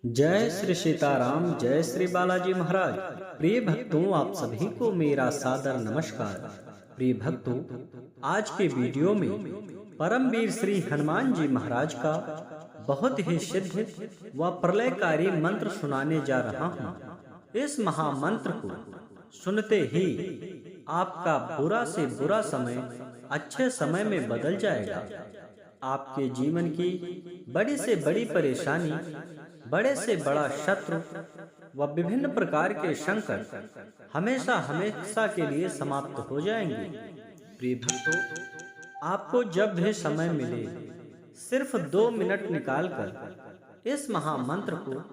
जय श्री सीताराम, जय श्री बालाजी महाराज। प्रिय भक्तों, आप सभी को मेरा सादर नमस्कार। प्रिय भक्तों, आज के वीडियो में परमवीर श्री हनुमान जी महाराज का बहुत ही सिद्ध व प्रलयकारी मंत्र सुनाने जा रहा हूँ। इस महामंत्र को सुनते ही आपका बुरा से बुरा समय अच्छे समय में बदल जाएगा। आपके जीवन की बड़ी से बड़ी परेशानी, बड़े से बड़ा शत्रु व विभिन्न प्रकार के संकट हमेशा हमेशा के लिए समाप्त हो जाएंगे। प्रिय भक्तों, आपको जब भी समय मिले सिर्फ 2 मिनट निकालकर इस महामंत्र को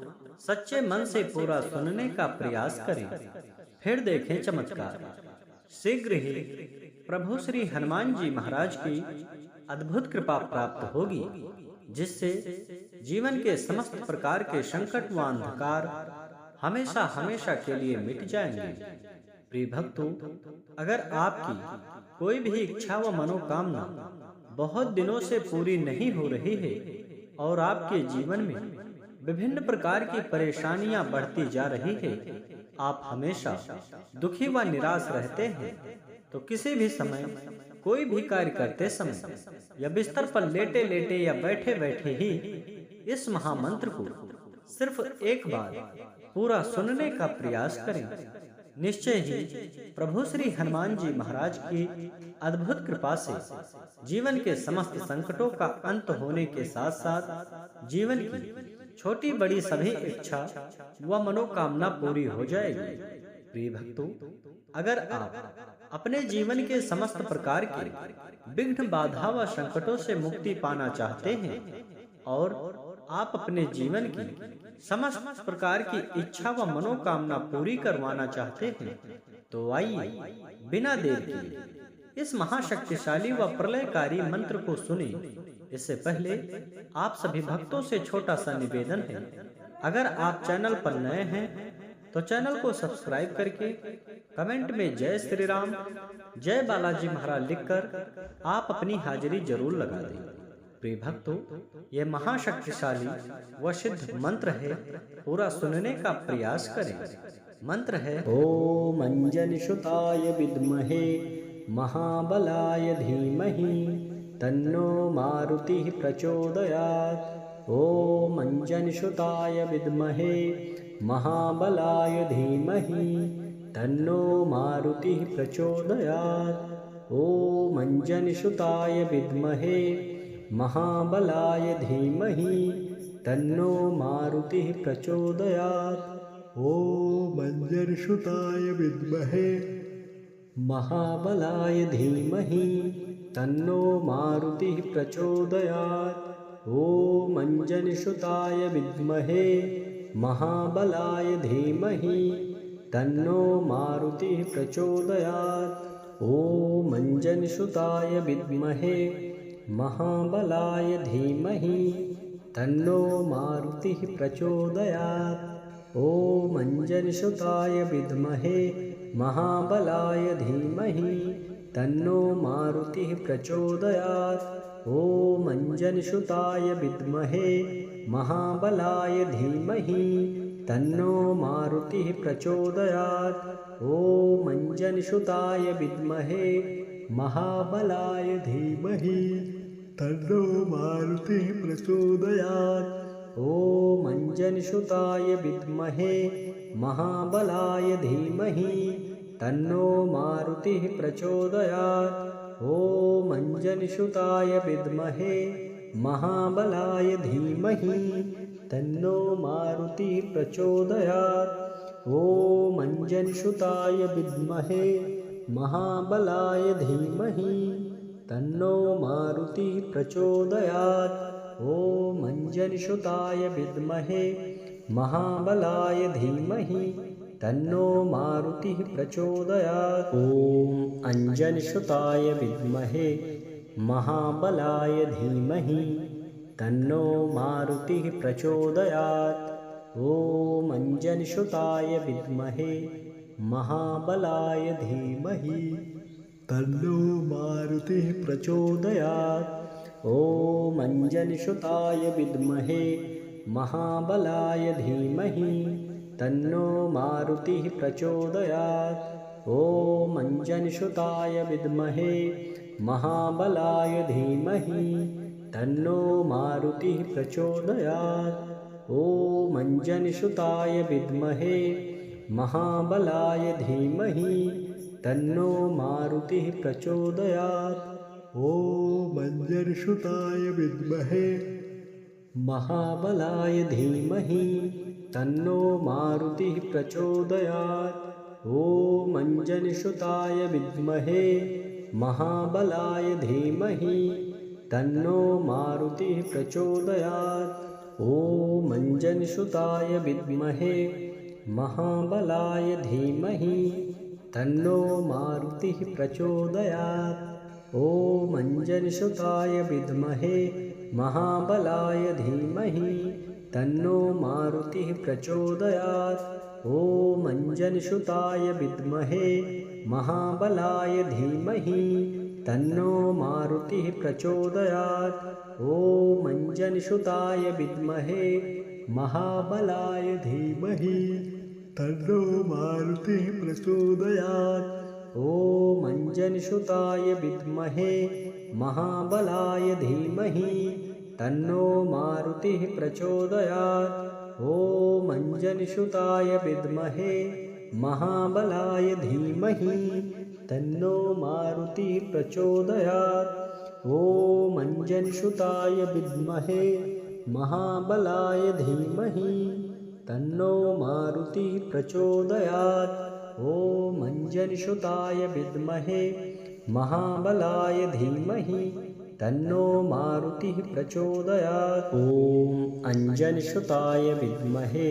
सच्चे मन से पूरा सुनने का प्रयास करें, फिर देखें चमत्कार। शीघ्र ही प्रभु श्री हनुमान जी महाराज की अद्भुत कृपा प्राप्त होगी, जिससे जीवन के समस्त प्रकार के संकट व अंधकार हमेशा हमेशा के लिए मिट जाएंगे। प्रिय भक्तों, अगर आपकी कोई भी इच्छा व मनोकामना बहुत दिनों से पूरी नहीं हो रही है और आपके जीवन में विभिन्न प्रकार की परेशानियां बढ़ती जा रही है, आप हमेशा दुखी व निराश रहते हैं, तो किसी भी समय कोई भी कार्य करते समय या बिस्तर पर लेटे लेटे या बैठे बैठे ही इस महामंत्र को सिर्फ एक बार पूरा सुनने का प्रयास करें। निश्चय ही प्रभु श्री हनुमान जी महाराज की अद्भुत कृपा से जीवन के समस्त संकटों का अंत होने के साथ साथ जीवन की छोटी बड़ी सभी इच्छा व मनोकामना पूरी हो जाएगी। प्रिय भक्तों, अगर आप अपने जीवन के समस्त प्रकार के विघ्न, बाधा व संकटों से मुक्ति पाना चाहते हैं और आप अपने जीवन की समस्त प्रकार की इच्छा व मनोकामना पूरी करवाना चाहते हैं, तो आइए बिना देर किए इस महाशक्तिशाली व प्रलयकारी मंत्र को सुने। इससे पहले आप सभी भक्तों से छोटा सा निवेदन है, अगर आप चैनल पर नए हैं तो चैनल को सब्सक्राइब करके कमेंट में जय श्री राम, जय बालाजी महाराज लिखकर आप अपनी हाजिरी जरूर लगा दें। प्रिय भक्तों, यह महाशक्तिशाली व सिद्ध मंत्र है, पूरा सुनने का प्रयास करें। मंत्र है: ओम अंजनीसुताय विद्महे महाबलाय धीमहि तन्नो मारुतिः प्रचोदयात्। ओम अंजनीसुताय विद्महे महाबलाय धीमहि तन्नो मारुतिः प्रचोदयात्। ओम अंजनीसुताय विद्महे महाबलाय धीमहि तन्नो मारुतिः प्रचोदयात्। ओम अंजनीसुताय विद्महे महाबलाय धीमहि तन्नो मारुतिः प्रचोदयात्। ओम अंजनीसुताय विद्महे महाबलाय धीमहि तन्नो मारुतिः प्रचोदयात्। ओम अंजनीसुताय विद्महे महाबलाय धीमहि तन्नो मारुतिः प्रचोदयात्। ओम अंजनीसुताय विद्महे महाबलाय धीमहि तन्नो मारुतिः प्रचोदयात्। ओम अंजनीसुताय विद्महे महाबलाय धीमहि तन्नो मारुतिः प्रचोदयात्। ओम अंजनीसुताय विद्महे महाबलाय धीमहि तन्नो मारुतिः प्रचोदयात्। ओम अंजनीसुताय विद्महे महाबलाय धीमहि तन्नो मारुतिः प्रचोदयात्। ओम अंजनीसुताय विद्महे महाबलाय धीमहि तन्नो मारुतिः प्रचोदयात्। ओम अंजनीसुताय विद्महे महाबलाय धीमहि तन्नो मारुतिः प्रचोदयात्। ओम अंजनीसुताय विद्महे महाबलाय धीमहि तन्नो मारुतिः प्रचोदयात्। ओम अंजनीसुताय विद्महे महाबलाय धीमहि तन्नो मारुतिः प्रचोदयात्। ओम अंजनीसुताय विद्महे महाबलाय धीमहि तन्नो मारुतिः प्रचोदयात्। ओम अंजनीसुताय विद्महे महाबलाय धीमहि तन्नो मारुतिः प्रचोदयात्। ॐ अंजनीसुताय विद्महे महाबलाय धीमहि तन्नो मारुतिः प्रचोदयात्। ॐ अंजनीसुताय विद्महे महाबलाय धीमहि तन्नो मारुतिः प्रचोदयात्। ॐ अंजनीसुताय विद्महे महाबलाय धीमहि तन्नो मारुतिः प्रचोदयात्। ॐ अंजनीसुताय विद्महे महाबलाय धीमहि तन्नो मारुतिः प्रचोदयात्। ॐ अंजनीसुताय विद्महे महाबलाय धीमहि तन्नो मारुतिः प्रचोदयात्। ॐ अंजनीसुताय विद्महे महाबलाय धीमहि तन्नो मारुतिः प्रचोदयात्। ॐ अंजनीसुताय विद्महे महाबलाय धीमहि तन्नो मारुतिः प्रचोदयात्। ॐ अंजनीसुताय विद्महे महाबलाय धीमहि तन्नो मारुतिः प्रचोदयात्। ॐ अंजनीसुताय विद्महे महाबलाय धीमहि तन्नो मारुतिः प्रचोदयात्। ॐ अंजनीसुताय विद्महे महाबलाय धीमहि तन्नो मारुतिः प्रचोदयात्। ॐ अंजनीसुताय विद्महे महाबलाय धीमहि तन्नो मारुतिः प्रचोदयात्। ॐ अंजनीसुताय विद्महे महाबलाय धीमहि तन्नो मारुतिः प्रचोदयात्। ॐ अंजनीसुताय विद्महे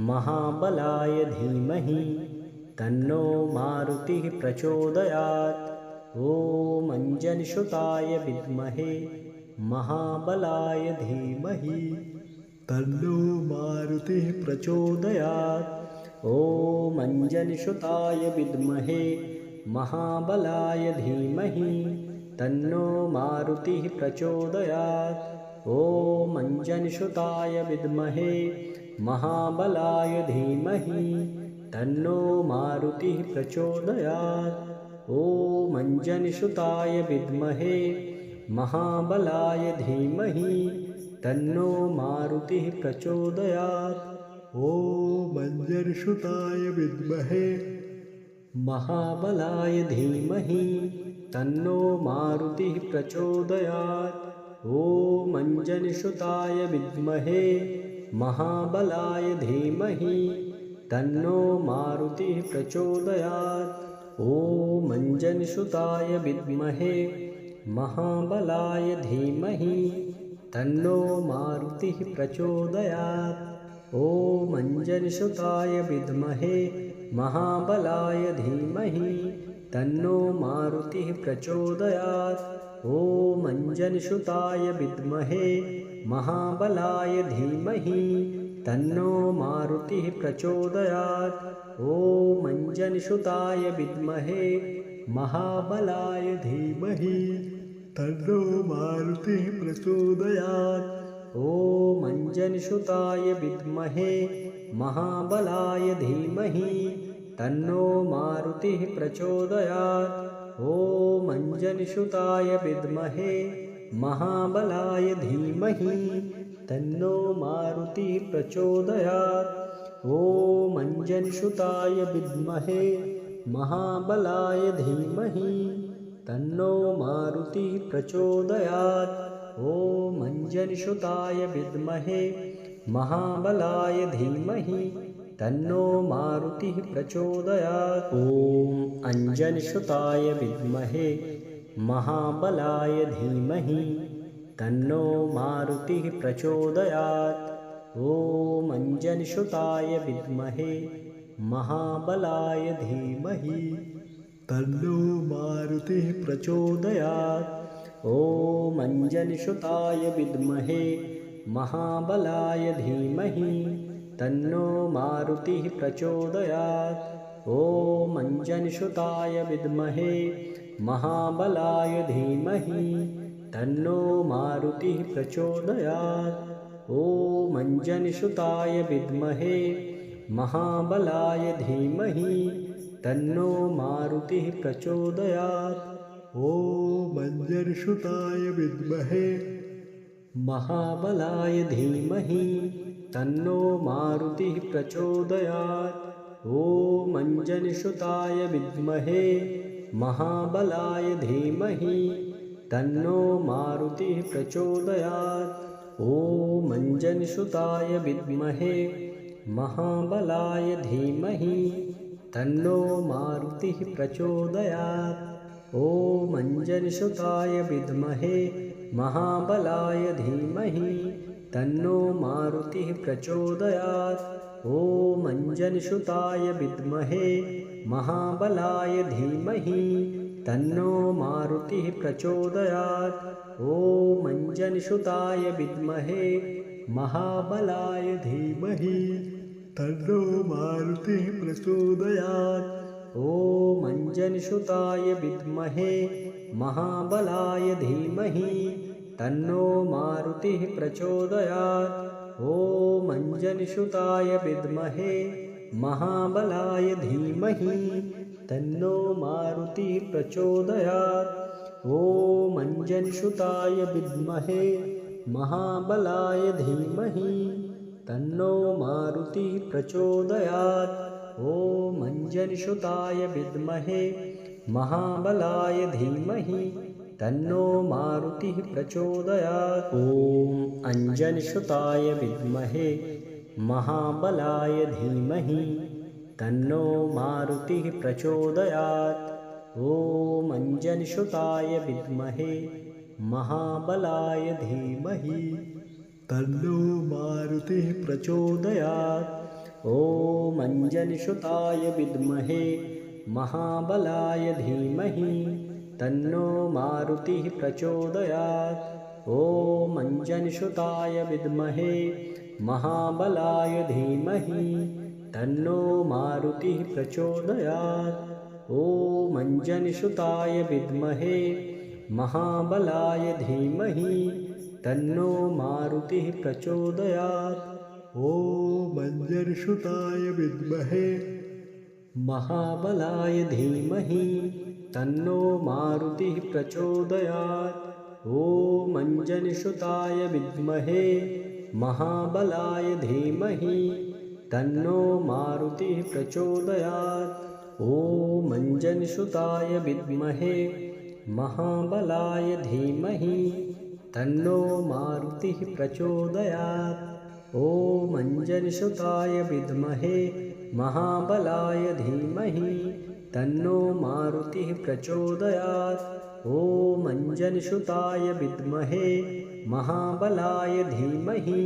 महाबलाय धीमहि तन्नो मारुतिः प्रचोदयात्। ॐ अंजनीसुताय विद्महे महाबलाय धीमहि तन्नो मारुतिः प्रचोदयात्। ॐ अंजनीसुताय विद्महे महाबलाय धीमहि तन्नो मारुतिः प्रचोदयात्। ॐ अंजनीसुताय विद्महे महाबलाय धीमहि तन्नो मारुतिः प्रचोदयात्। ॐ अंजनीसुताय विद्महे महाबलाय धीमहि तन्नो मारुतिः प्रचोदयात्। ॐ अंजनीसुताय विद्महे महाबलाय धीमहि तन्नो मारुतिः प्रचोदयात्। ॐ अंजनीसुताय विद्महे महाबलाय धीमहि तन्नो मारुतिः प्रचोदयात्। ॐ अंजनीसुताय विद्महे महाबलाय धीमहि तन्नो मारुतिः प्रचोदयात्। ॐ अंजनीसुताय विद्महे महाबलाय धीमहि तन्नो मारुतिः प्रचोदयात्। ॐ अंजनीसुताय विद्महे महाबलाय धीमहि तन्नो मारुतिः प्रचोदयात्। ॐ अंजनीसुताय विद्महे महाबलाय धीमहि तन्नो मारुतिः प्रचोदयात्। ॐ अंजनीसुताय विद्महे महाबलाय धीमहि तन्नो मारुतिः प्रचोदयात्। ॐ अंजनीसुताय विद्महे महाबलाय धीमहि तन्नो मारुतिः प्रचोदयात्। ॐ अंजनीसुताय विद्महे महाबलाय धीमहि तन्नो मारुतिः प्रचोदयात्। ॐ अंजनीसुताय विद्महे महाबलाय धीमहि तन्नो मारुतिः प्रचोदयात्। ॐ अंजनीसुताय विद्महे महाबलाय धीमहि तन्नो मारुतिः प्रचोदयात्। ॐ अंजनीसुताय विद्महे महाबलाय धीमहि तन्नो मारुतिः प्रचोदयात्। ॐ अंजनीसुताय विद्महे महाबलाय धीमहि तन्नो मारुतिः प्रचोदयात्। ॐ अंजनीसुताय विद्महे महाबलाय धीमहि तन्नो मारुतिः प्रचोदयात्। ॐ अंजनीसुताय विद्महे महाबलाय धीमहि तन्नो मारुतिः प्रचोदयात्। ॐ अंजनीसुताय विद्महे महाबलाय धीमहि तन्नो मारुतिः प्रचोदयात्। ॐ अंजनीसुताय विद्महे महाबलाय धीमहि तन्नो मारुतिः प्रचोदयात्। ॐ अंजनीसुताय विद्महे महाबलाय धीमहि तन्नो मारुतिः प्रचोदयात्। ॐ अंजनीसुताय विद्महे महाबलाय धीमहि तन्नो मारुतिः प्रचोदयात्। ॐ अंजनीसुताय विद्महे महाबलाय धीमहि तन्नो मारुतिः प्रचोदयात्। ॐ अंजनीसुताय विद्महे महाबलाय धीमहि तन्नो मारुतिः प्रचोदयात्। ॐ अंजनीसुताय विद्महे महाबलाय धीमहि तन्नो मारुतिः प्रचोदयात्। ॐ अंजनीसुताय विद्महे महाबलाय धीमहि तन्नो मारुतिः प्रचोदयात्। ॐ अंजनीसुताय विद्महे महाबलाय धीमहि तन्नो मारुतिः प्रचोदयात्। ॐ अंजनीसुताय विद्महे महाबलाय धीमहि तन्नो मारुतिः प्रचोदयात्। ॐ अंजनीसुताय विद्महे महाबलाय धीमहि तन्नो मारुतिः प्रचोदयात्। ॐ अंजनीसुताय विद्महे महाबलाय धीमहि तन्नो मारुतिः प्रचोदयात्। ॐ अंजनीसुताय विद्महे महाबलाय धीमहि तन्नो मारुतिः प्रचोदयात्। ॐ अंजनीसुताय विद्महे महाबलाय धीमहि तन्नो मारुतिः प्रचोदयात्। ॐ अंजनीसुताय विद्महे महाबलाय धीमहि तन्नो मारुतिः प्रचोदयात्। ॐ अंजनीसुताय विद्महे महाबलाय धीमहि तन्नो मारुतिः प्रचोदयात्। ॐ अंजनीसुताय विद्महे महाबलाय धीमहि तन्नो मारुतिः प्रचोदयात्। ॐ अंजनीसुताय विद्महे महाबलाय धीमहि तन्नो मारुतिः प्रचोदयात्। ॐ अंजनीसुताय विद्महे महाबलाय धीमहि तन्नो मारुतिः प्रचोदयात्। ॐ अंजनीसुताय विद्महे महाबलाय धीमहि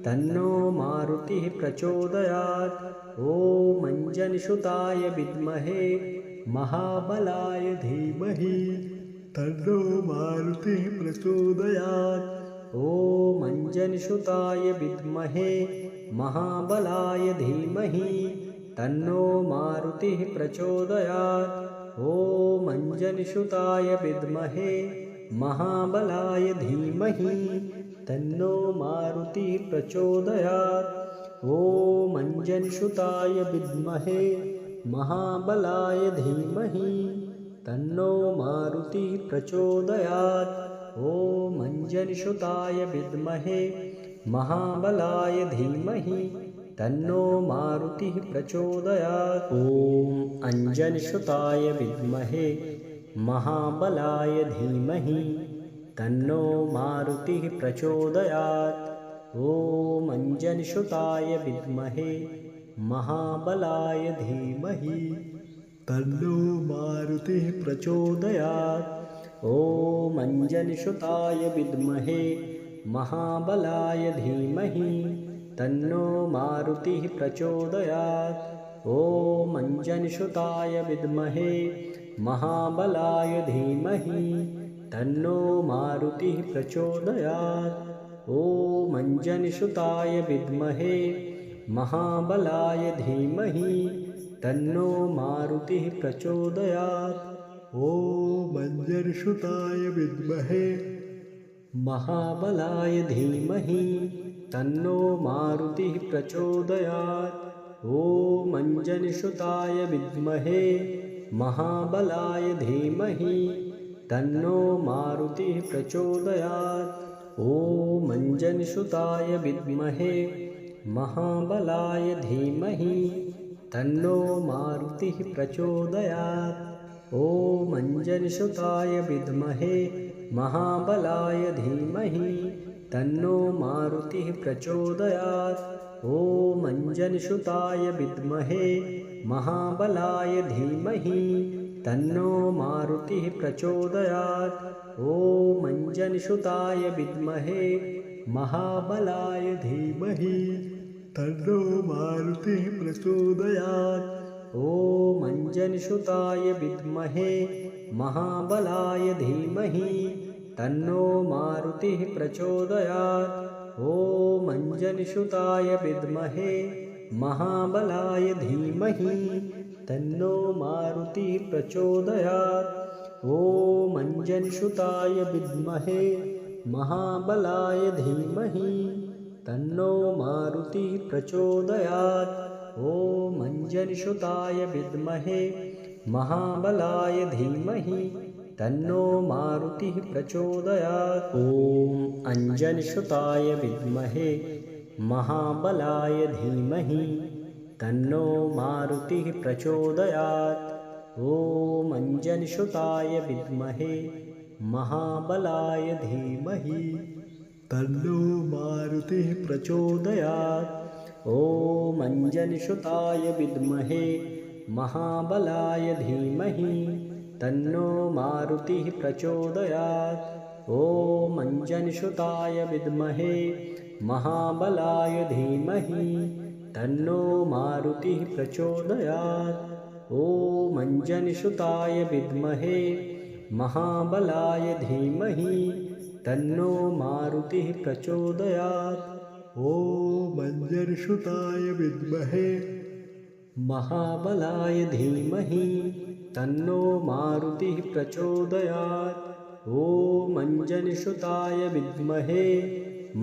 तन्नो मारुतिः प्रचोदयात्। ॐ अंजनीसुताय विद्महे महाबलाय धीमहि तन्नो मारुतिः प्रचोदयात्। ॐ अंजनीसुताय विद्महे महाबलाय धीमहि तन्नो मारुतिः प्रचोदयात्। ॐ अंजनीसुताय विद्महे महाबलाय धीमहि तन्नो मारुतिः प्रचोदयात्। ॐ अंजनीसुताय विद्महे महाबलाय धीमहि तन्नो मारुतिः प्रचोदयात्। ॐ अंजनीसुताय विद्महे महाबलाय धीमहि तन्नो मारुतिः प्रचोदयात्। ॐ अंजनीसुताय विद्महे महाबलाय धीमहि तन्नो मारुतिः प्रचोदयात्। ॐ अंजनीसुताय विद्महे महाबलाय धीमहि तन्नो मारुतिः प्रचोदयात्। ॐ अंजनीसुताय विद्महे महाबलाय धीमहि तन्नो मारुतिः प्रचोदयात्। ॐ अंजनीसुताय विद्महे महाबलाय धीमहि तन्नो मारुतिः प्रचोदयात्। ॐ अंजनीसुताय विद्महे महाबलाय धीमहि तन्नो मारुतिः प्रचोदयात्। ॐ अंजनीसुताय विद्महे महाबलाय धीमहि तन्नो मारुतिः प्रचोदयात्। ॐ अंजनीसुताय विद्महे महाबलाय धीमहि तन्नो मारुतिः प्रचोदयात्। ॐ अंजनीसुताय विद्महे महाबलाय धीमहि तन्नो मारुतिः प्रचोदयात्। ॐ अंजनीसुताय विद्महे महाबलाय धीमहि तन्नो मारुतिः प्रचोदयात्। ॐ अंजनीसुताय विद्महे महाबलाय धीमहि तन्नो मारुतिः प्रचोदयात्। ॐ अंजनीसुताय विद्महे महाबलाय धीमहि तन्नो मारुतिः प्रचोदयात्। ॐ अंजनीसुताय विद्महे महाबलाय धीमहि तन्नो मारुतिः प्रचोदयात्। ॐ अंजनीसुताय विद्महे महाबलाय धीमहि तन्नो मारुतिः प्रचोदयात्। ॐ अंजनीसुताय विद्महे महाबलाय धीमहि तन्नो मारुतिः प्रचोदयात्। ॐ अंजनीसुताय विद्महे महाबलाय धीमहि तन्नो मारुतिः प्रचोदयात्। ॐ अंजनीसुताय विद्महे महाबलाय धीमहि तन्नो मारुतिः प्रचोदयात्। ॐ अंजनीसुताय विद्महे महाबलाय धीमहि तन्नो मारुतिः प्रचोदयात्। ॐ अंजनीसुताय विद्महे महाबलाय धीमहि तन्नो मारुतिः प्रचोदयात्। ॐ अंजनीसुताय विद्महे महाबलाय धीमहि तन्नो मारुतिः प्रचोदयात्। ॐ अंजनीसुताय विद्महे महाबलाय धीमहि तन्नो मारुतिः प्रचोदयात्। ॐ अंजनीसुताय विद्महे महाबलाय धीमहि तन्नो मारुतिः प्रचोदयात्। ॐ अंजनीसुताय विद्महे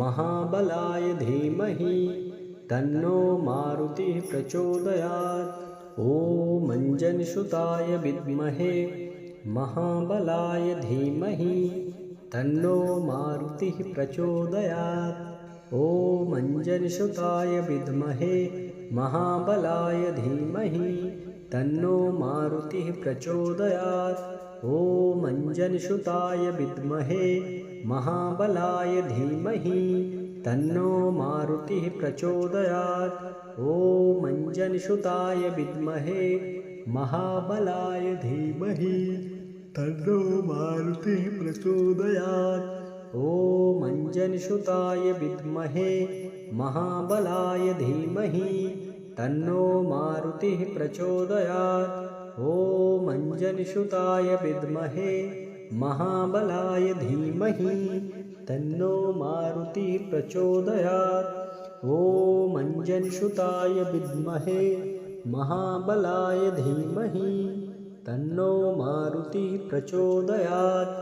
महाबलाय धीमहि तन्नो मारुतिः प्रचोदयात्। ॐ अंजनीसुताय विद्महे महाबलाय धीमहि तन्नो मारुतिः प्रचोदयात्। ॐ अंजनीसुताय विद्महे महाबलाय धीमहि तन्नो मारुतिः प्रचोदयात्। ॐ अंजनीसुताय विद्महे महाबलाय धीमहि तन्नो मारुतिः प्रचोदयात्। ॐ अंजनीसुताय विद्महे महाबलाय धीमहि तन्नो मारुतिः प्रचोदयात्। ॐ अंजनीसुताय विद्महे महाबलाय धीमहि तन्नो मारुतिः प्रचोदयात्। ॐ अंजनीसुताय विद्महे महाबलाय धीमहि तन्नो मारुतिः प्रचोदयात्। ॐ अंजनीसुताय विद्महे महाबलाय धीमहि तन्नो मारुतिः प्रचोदयात्।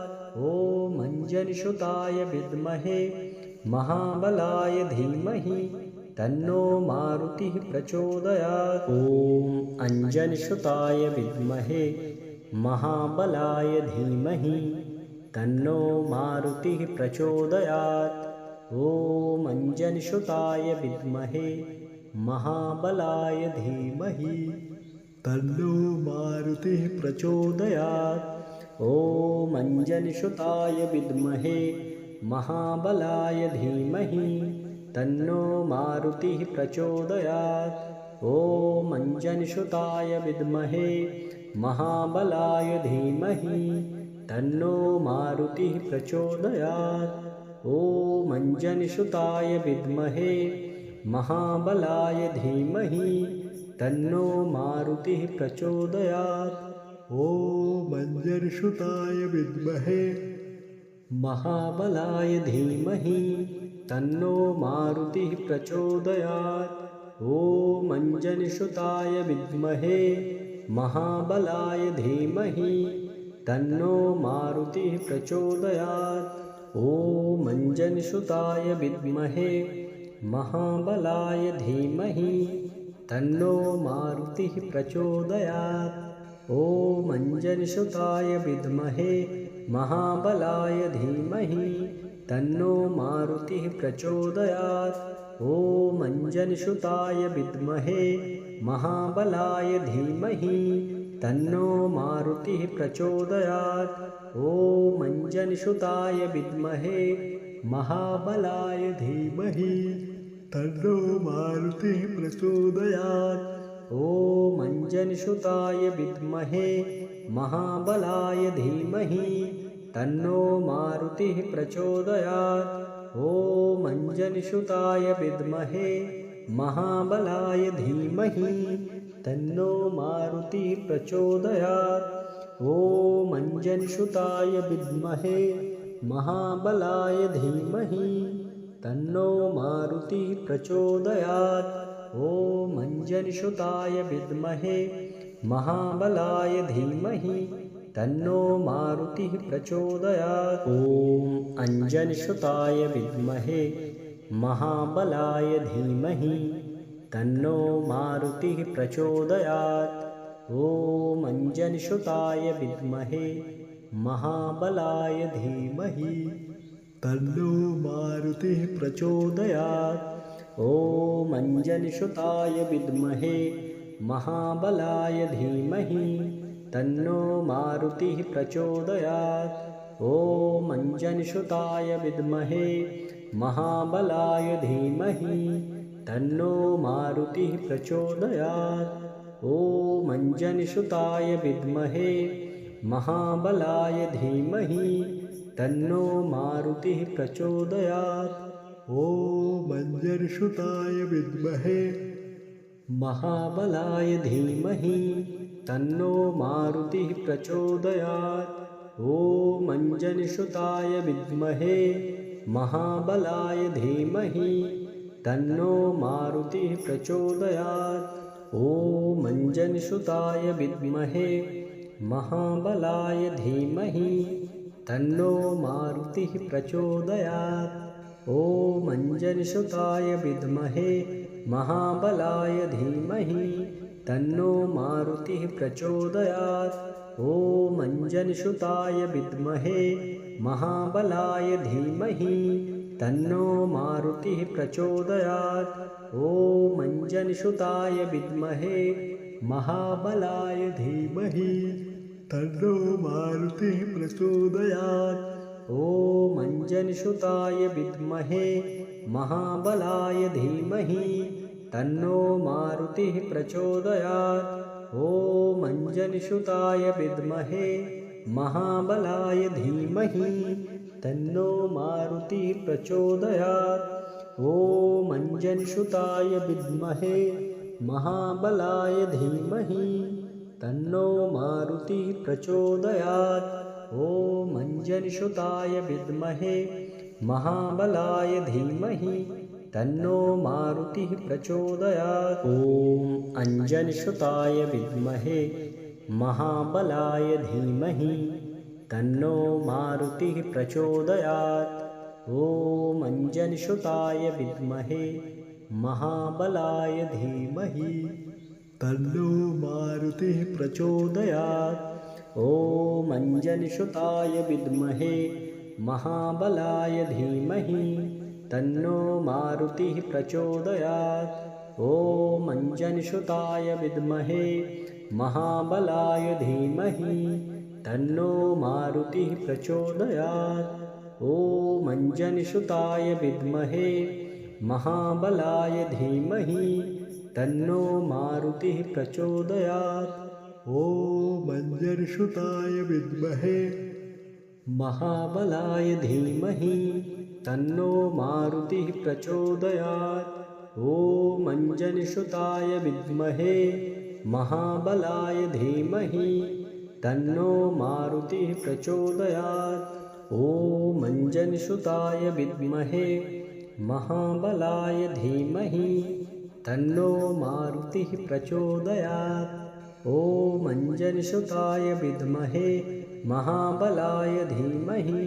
ॐ अंजनीसुताय विद्महे महाबलाय धीमहि तन्नो मारुतिः प्रचोदयात्। ॐ अंजनीसुताय विद्महे महाबलाय धीमहि तन्नो मारुतिः प्रचोदयात्। ॐ अंजनीसुताय विद्महे महाबलाय धीमहि तन्नो मारुतिः प्रचोदयात्। ॐ अंजनीसुताय विद्महे महाबलाय धीमहि तन्नो मारुतिः प्रचोदयात्। ॐ अंजनीसुताय विद्महे महाबलाय धीमहि तन्नो मारुतिः प्रचोदयात्। ॐ अंजनीसुताय विद्महे महाबलाय धीमहि तन्नो मारुतिः प्रचोदयात्। ॐ अंजनीसुताय विद्महे महाबलाय धीमहि तन्नो मारुतिः प्रचोदयात्। ॐ अंजनीसुताय विद्महे महाबलाय धीमहि तन्नो मारुतिः प्रचोदयात्। ॐ अंजनीसुताय विद्महे महाबलाय धीमहि तन्नो मारुतिः प्रचोदयात्। ॐ अंजनीसुताय विद्महे महाबलाय धीमहि तन्नो मारुतिः प्रचोदयात्। ॐ अंजनीसुताय विद्महे महाबलाय धीमहि तन्नो मारुतिः प्रचोदयात्। ॐ अंजनीसुताय विद्महे महाबलाय धीमहि तन्नो मारुतिः प्रचोदयात्। ॐ अंजनीसुताय विद्महे महाबलाय धीमहि तन्नो मारुतिः प्रचोदयात्। ॐ अंजनीसुताय विद्महे महाबलाय धीमहि तन्नो मारुतिः प्रचोदयात्। ॐ अंजनीसुताय विद्महे महाबलाय धीमहि तन्नो मारुतिः प्रचोदयात्। ॐ अंजनीसुताय विद्महे महाबलाय धीमहि तन्नो मारुतिः प्रचोदयात्। ॐ अंजनीसुताय विद्महे महाबलाय धीमहि तन्नो मारुतिः प्रचोदयात्। ॐ अंजनीसुताय विद्महे महाबलाय धीमहि तन्नो मारुतिः प्रचोदयात्। ॐ अंजनीसुताय विद्महे महाबलाय धीमहि तन्नो मारुतिः प्रचोदयात्। ॐ अंजनीसुताय विद्महे महाबलाय धीमहि तन्नो मारुतिः प्रचोदयात्। ॐ अंजनीसुताय विद्महे महाबलाय धीमहि तन्नो मारुतिः प्रचोदयात्। ॐ अंजनीसुताय विद्महे महाबलाय धीमहि तन्नो मारुतिः प्रचोदयात्। ॐ अंजनीसुताय विद्महे महाबलाय धीमहि तन्नो मारुतिः प्रचोदयात्। ॐ अंजनीसुताय विद्महे महाबलाय धीमहि तन्नो मारुतिः प्रचोदयात्। ॐ अंजनीसुताय विद्महे महाबलाय धीमहि तन्नो मारुतिः प्रचोदयात्। ॐ अंजनीसुताय विद्महे महाबलाय धीमहि तन्नो मारुतिः प्रचोदयात्। ॐ अंजनीसुताय विद्महे महाबलाय धीमहि तन्नो मारुतिः प्रचोदयात्। ॐ अंजनीसुताय विद्महे महाबलाय धीमहि तन्नो मारुतिः प्रचोदयात्। ॐ अंजनीसुताय विद्महे महाबलाय धीमहि तन्नो मारुतिः प्रचोदयात्। ॐ अंजनीसुताय विद्महे महाबलाय धीमहि तन्नो मारुतिः प्रचोदयात्। ॐ अंजनीसुताय विद्महे महाबलाय धीमहि तन्नो मारुतिः प्रचोदयात्। ॐ अंजनीसुताय विद्महे महाबलाय धीमहि तन्नो मारुतिः प्रचोदयात्। ॐ अंजनीसुताय विद्महे महाबलाय धीमहि तन्नो मारुतिः प्रचोदयात्। ॐ अंजनीसुताय विद्महे महाबलाय धीमहि तन्नो मारुतिः प्रचोदयात्। ॐ अंजनीसुताय विद्महे महाबलाय धीमहि तन्नो मारुतिः प्रचोदयात्। ॐ अंजनीसुताय विद्महे महाबलाय धीमहि तन्नो मारुतिः प्रचोदयात्। ॐ अंजनीसुताय विद्महे महाबलाय धीमहि तन्नो मारुतिः प्रचोदयात्। ॐ अंजनीसुताय विद्महे महाबलाय धीमहि तन्नो मारुतिः प्रचोदयात्। ॐ अंजनीसुताय विद्महे महाबलाय धीमहि तन्नो मारुतिः प्रचोदयात्। ॐ अंजनीसुताय विद्महे महाबलाय धीमहि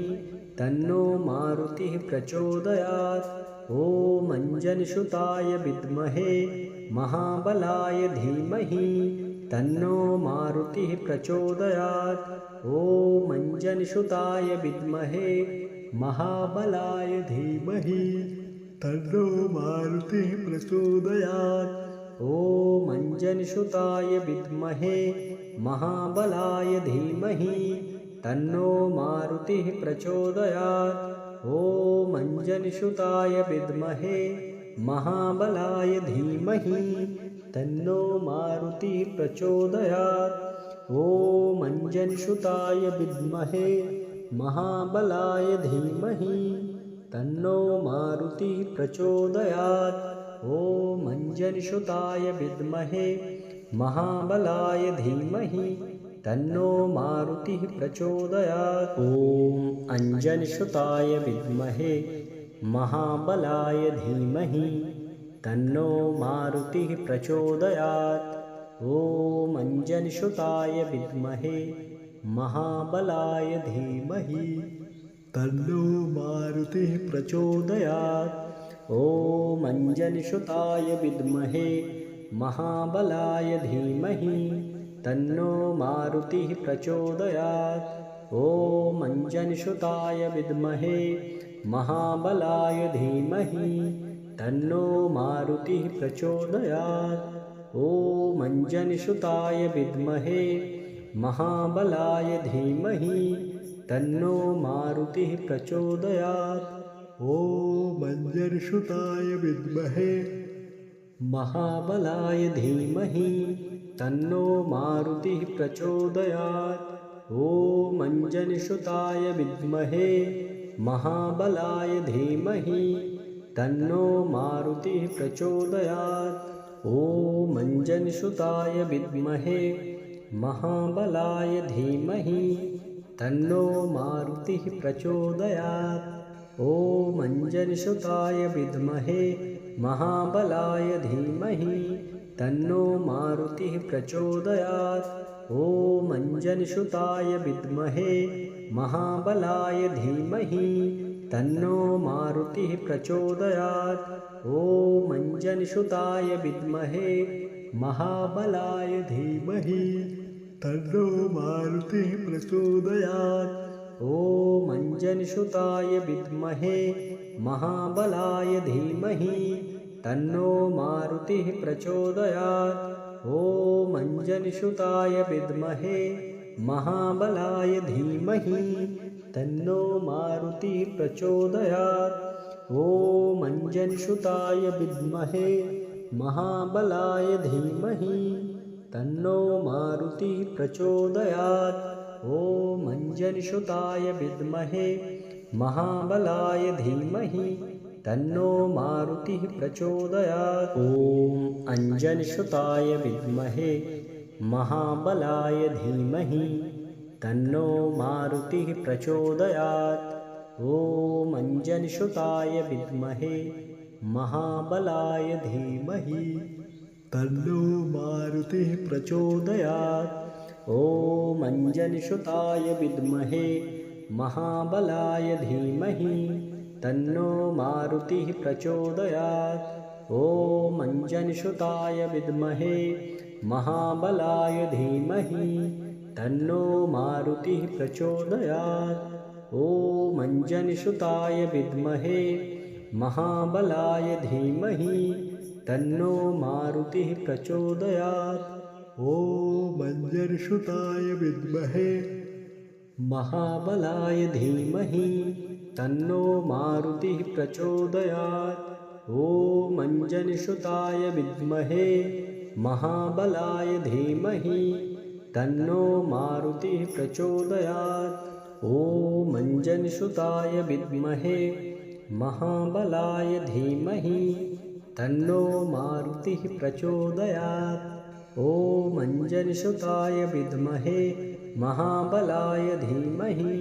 तन्नो मारुतिः प्रचोदयात्। ॐ अंजनसुताय विद्महे महाबलाय धीमहि तन्नो मारुतिः प्रचोदयात्। ॐ अंजनसुताय विद्महे महाबलाय धीमहि तन्नो मारुतिः प्रचोदयात्। ॐ अंजनसुताय विद्महे महाबलाय धीमहि तन्नो मारुतिः प्रचोदयात्। ॐ अंजनसुताय विद्महे महाबलाय धीमहि तन्नो मारुतिः प्रचोदयात्। ॐ अंजनसुताय विद्महे महाबलाय धीमहि तन्नो मारुतिः प्रचोदयात्। ॐ अंजनसुताय विद्महे महाबलाय धीमहि तन्नो मारुतिः प्रचोदयात्। ॐ अंजनसुताय विद्महे महाबलाय धीमहि तन्नो मारुतिः प्रचोदयात्। ॐ अंजनसुताय विद्महे महाबलाय धीमहि तन्नो मारुतिः प्रचोदयात्। ॐ अंजनसुताय विद्महे महाबलाय धीमहि तन्नो मारुतिः प्रचोदयात्। ॐ अंजनसुताय विद्महे महाबलाय धीमहि तन्नो मारुतिः प्रचोदयात्। ॐ अंजनसुताय विद्महे महाबलाय धीमहि तन्नो मारुतिः प्रचोदयात्। ॐ अंजनसुताय विद्महे महाबलाय धीमहि तन्नो मारुतिः प्रचोदयात्। ॐ अंजनसुताय विद्महे महाबलाय धीमहि तन्नो मारुतिः प्रचोदयात्। ॐ अंजनसुताय विद्महे महाबलाय धीमहि तन्नो मारुतिः प्रचोदयात्। ॐ अंजनसुताय विद्महे महाबलाय धीमहि तन्नो मारुतिः प्रचोदयात्। ॐ अंजनसुताय विद्महे महाबलाय धीमहि तन्नो मारुतिः प्रचोदयात्। ॐ अंजनसुताय विद्महे महाबलाय धीमहि तन्नो मारुतिः प्रचोदयात्। ॐ अंजनसुताय विद्महे महाबलाय धीमहि तन्नो मारुतिः प्रचोदयात्। ॐ अंजनसुताय विद्महे महाबलाय धीमहि तन्नो मारुतिः प्रचोदयात्। ॐ अंजनसुताय विद्महे महाबलाय धीमहि तन्नो मारुतिः प्रचोदयात्। ॐ अंजनसुताय विद्महे महाबलाय धीमहि तन्नो मारुतिः प्रचोदयात्। ॐ अंजनसुताय विद्महे महाबलाय धीमहि तन्नो मारुतिः प्रचोदयात्। ॐ अंजनसुताय विद्महे महाबलाय धीमहि तन्नो मारुतिः प्रचोदयात्। ॐ अंजनसुताय विद्महे महाबलाय धीमहि तन्नो मारुतिः प्रचोदयात्। ॐ अंजनसुताय विद्महे महाबलाय धीमहि तन्नो मारुतिः प्रचोदयात्। ॐ अंजनसुताय विद्महे महाबलाय धीमहि तन्नो मारुतिः प्रचोदयात्। ॐ अंजनसुताय विद्महे महाबलाय धीमहि तन्नो मारुतिः प्रचोदयात्। ॐ अंजनसुताय विद्महे महाबलाय धीमहि तन्नो मारुतिः प्रचोदयात्। ॐ अंजनसुताय विद्महे महाबलाय धीमहि तन्नो मारुतिः प्रचोदयात्। ॐ अंजनसुताय विद्महे महाबलाय धीमहि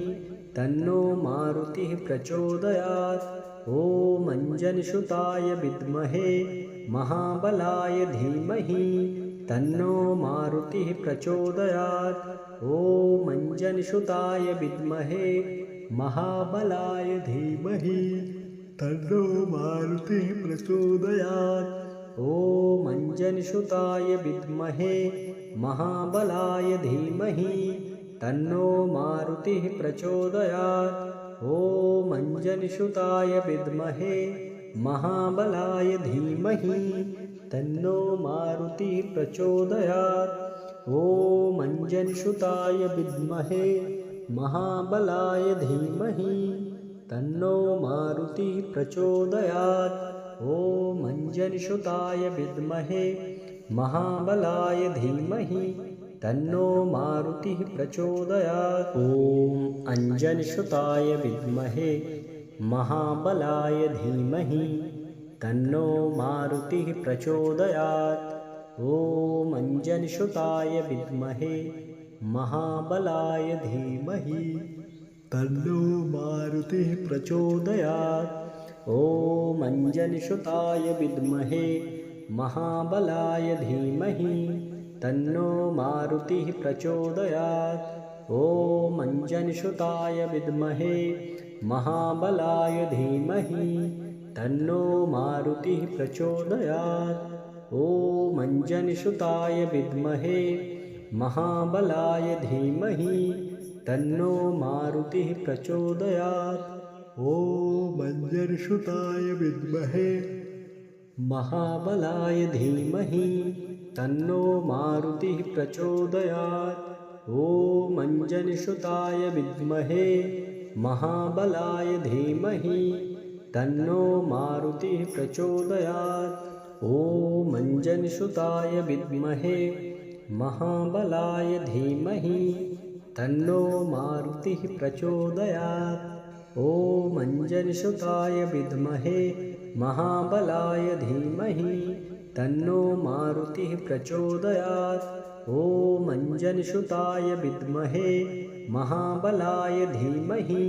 तन्नो मारुतिः प्रचोदयात्। ॐ अंजनसुताय विद्महे महाबलाय धीमहि तन्नो मारुतिः प्रचोदयात्। ॐ अंजनसुताय विद्महे महाबलाय धीमहि तन्नो मारुतिः प्रचोदयात्। ॐ अंजनीसुताय विद्महे महाबलाय धीमहि तन्नो मारुतिः प्रचोदयात्। ॐ अंजनीसुताय विद्महे महाबलाय धीमहि तन्नो मारुतिः प्रचोदयात्। ॐ अंजनीसुताय विद्महे महाबलाय धीमहि तन्नो मारुतिः प्रचोदयात्। ॐ अंजनीसुताय विद्महे महाबलाय धीमहि तन्नो मारुतिः प्रचोदयात्। ॐ अंजनीसुताय विद्महे महाबलाय धीमहि तन्नो मारुतिः प्रचोदयात्। ॐ अंजनीसुताय विद्महे महाबलाय धीमहि तन्नो मारुतिः प्रचोदयात्। ॐ अंजनीसुताय विद्महे महाबलाय धीमहि तन्नो मारुतिः प्रचोदयात्। ॐ अंजनीसुताय विद्महे महाबलाय धीमहि तन्नो मारुतिः प्रचोदयात्। ॐ अंजनीसुताय विद्महे महाबलाय धीमहि तन्नो मारुतिः प्रचोदयात्। ॐ अंजनीसुताय विद्महे महाबलाय धीमहि तन्नो मारुतिः प्रचोदयात्। ॐ अंजनीसुताय विद्महे महाबलाय धीमहि तन्नो मारुतिः प्रचोदयात्। ॐ अंजनीसुताय विद्महे महाबलाय धीमहि तन्नो मारुतिः प्रचोदयात्। ॐ अंजनीसुताय विद्महे महाबलाय धीमहि तन्नो मारुतिः प्रचोदयात्। ॐ अंजनीसुताय विद्महे महाबलाय धीमहि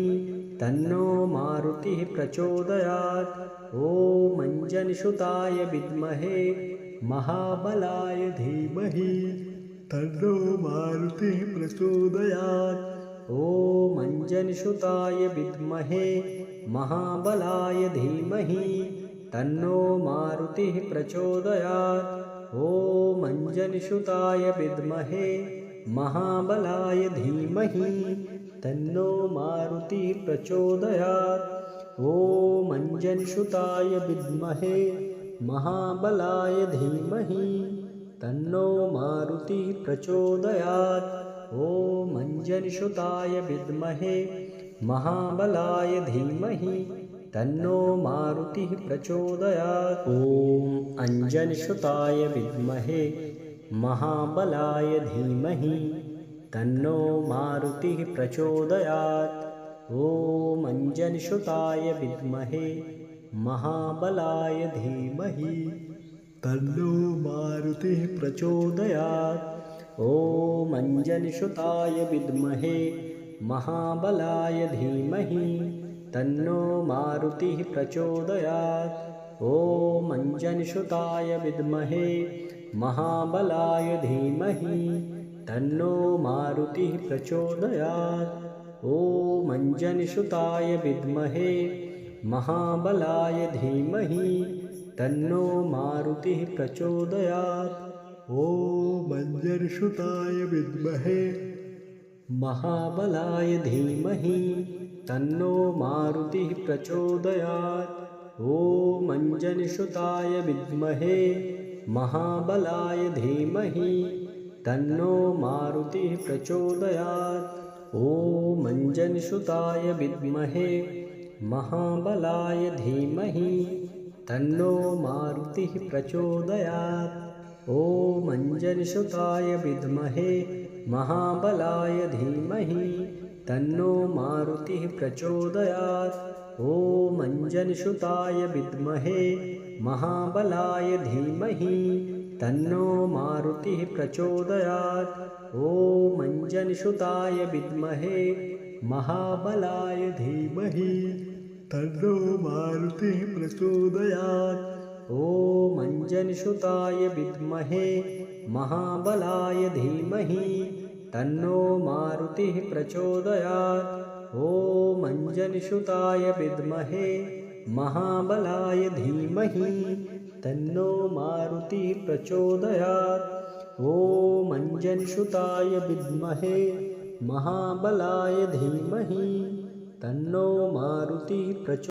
तन्नो मारुतिः प्रचोदयात्। ॐ अंजनीसुताय विद्महे महाबलाय धीमहि तन्नो मारुतिः प्रचोदयात्। ॐ अंजनीसुताय विद्महे महाबलाय धीमहि तन्नो मारुतिः प्रचोदयात्। ॐ अंजनीसुताय विद्महे महाबलाय धीमहि तन्नो मारुतिः प्रचोदयात्। ॐ अंजनीसुताय विद्महे महाबलाय धीमहि तन्नो मारुतिः प्रचोदयात्। ॐ अंजनीसुताय विद्महे महाबलाय धीमहि तन्नो मारुतिः प्रचोदयात्। ॐ अंजनीसुताय विद्महे महाबलाय धीमहि तन्नो मारुतिः प्रचोदयात्। ॐ अंजनीसुताय विद्महे महाबलाय धीमहि तन्नो मारुतिः प्रचोदयात्। ॐ अंजनीसुताय विद्महे महाबलाय धीमहि तन्नो मारुतिः प्रचोदयात्। ॐ अंजनीसुताय विद्महे महाबलाय धीमहि तन्नो मारुतिः प्रचोदयात्। ॐ अंजनीसुताय विद्महे महाबलाय धीमहि तन्नो मारुतिः प्रचोदयात्। ॐ अंजनीसुताय विद्महे महाबलाय धीमहि तन्नो मारुतिः प्रचोदयात्। ॐ अंजनीसुताय विद्महे महाबलाय धीमहि तन्नो मारुतिः प्रचोदयात्। ॐ अंजनीसुताय विद्महे महाबलाय धीमहि तन्नो मारुतिः प्रचोदयात्। ॐ अंजनीसुताय विद्महे महाबलाय धीमहि तन्नो मारुतिः प्रचोदयात्। ॐ अंजनीसुताय विद्महे महाबलाय धीमहि तन्नो मारुतिः प्रचोदयात्। ॐ अंजनीसुताय विद्महे महाबलाय धीमहि तन्नो मारुतिः प्रचोदयात्। ॐ अंजनीसुताय विद्महे महाबलाय धीमहि तन्नो मारुतिः प्रचोदयात्। ॐ अंजनीसुताय विद्महे महाबलाय धीमहि तन्नो मारुति प्रचोदयात्। ॐ अंजनसुताय विद्महे महाबलाय धीमहि तन्नो मारुति प्रचोदयात्।